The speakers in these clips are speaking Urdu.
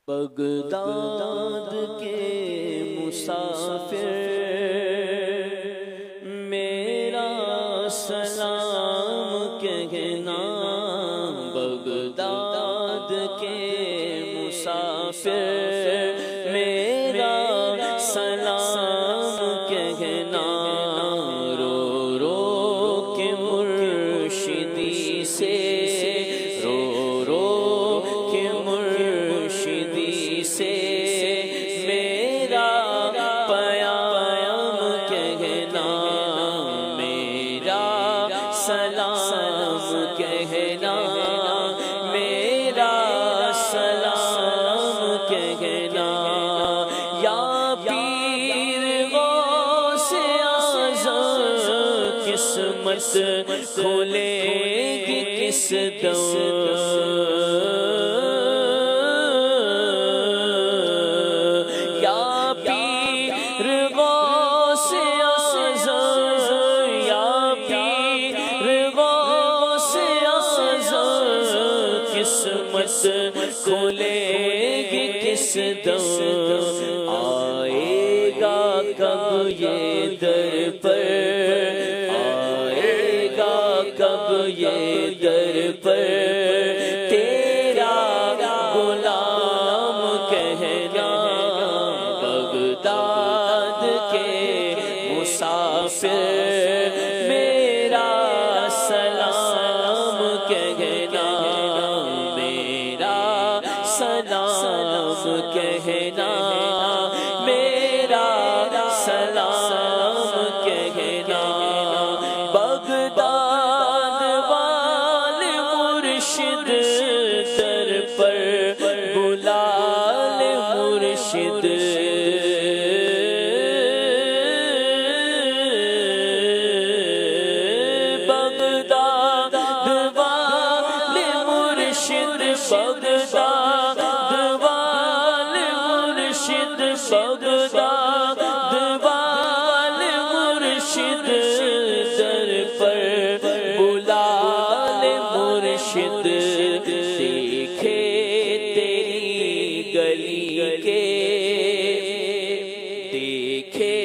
بغداد کے مسافر میرا سلام کہنا، بغداد کے مسافر میرا سلام کہنا، رو رو کے مرشدی سے، رو رو کے مرشدی سے میرا پیام کہنا، میرا سلام کہنا، میرا سلام کہنا، یا پیر غوث اعظم قسمت کھولے گی کس دم، قسمت کھولے گی کس دم، آئے گا کب یہ در پر، آئے گا کب یہ در پر، تیرا غلام کہنا، بغداد کے مسافر میرا سلام کہنا، سلام کہنا، میرا سلام کہنا، بغداد والے مرشد در پر بلا لے مرشد، بغداد والے مرشد، بغداد بغداد والے مرشد در پر بلا لے مرشد، دیکھے تیری گلی کے، دیکھے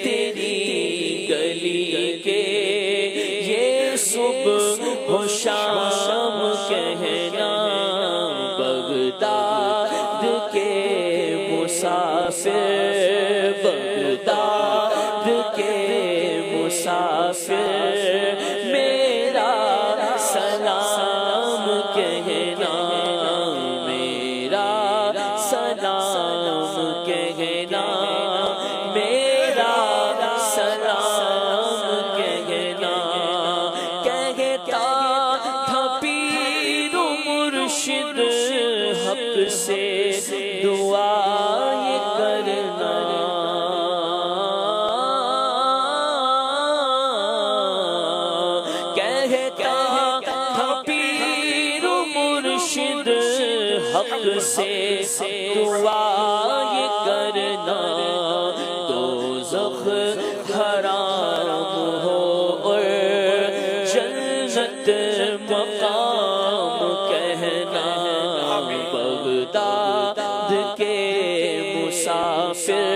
تیری گلی کے، یہ صبح و شام کہنا، بغداد کے مسافر، بغداد کے مسافر میرا سلام کہنا، میرا سلام کہنا، میرا سلام کہنا، کہتا تھا پیر مرشد حق سے دعا کرنا، کہتا تھا پیر مرشد حق سے دعا کرنا، دوزخ حرام ہو اور جنت مقام کہنا، بغداد کے مسافر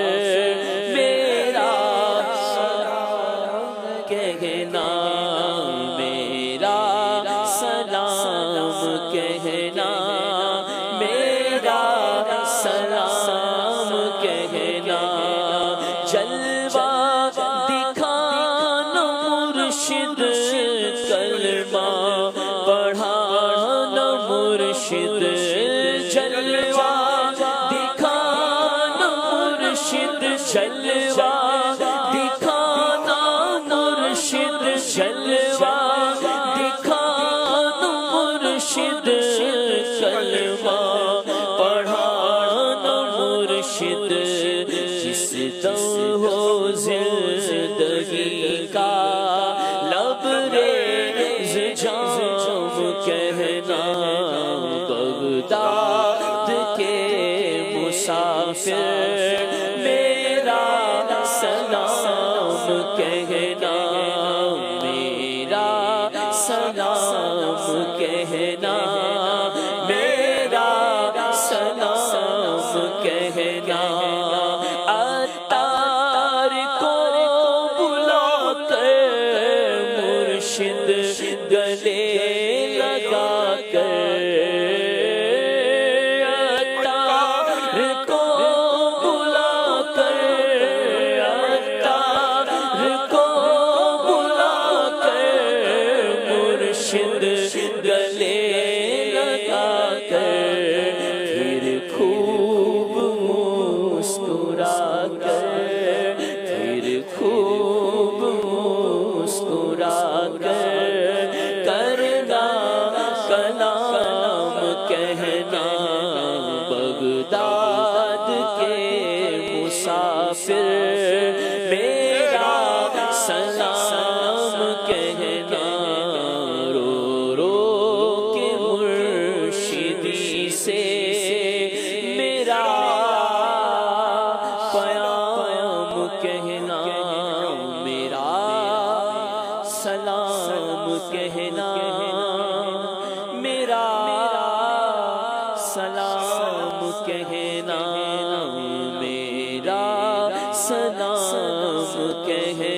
میرا سلام کہنا، میرا سلام کہنا، میرا سلام کہنا، جلوہ دکھانا مرشد، کلمہ پڑھانا مرشد، جلوہ دکھانا مرشد، جلوہ دکھانا مرشد، جلوہ دکھانا مرشد، کلمہ پڑھانا مرشد، جس دم ہو زندگی کا لبریز جام کہنا، بغداد کے مسافر میرا سلام کہنا، میرا سلام کہنا، میرا سلام مسافر میرا سلام کہنا، رو رو کے مرشدی سے میرا پیام کہنا، میرا سلام کہنا، میرا سلام کہنا، میرا سلام کہنا۔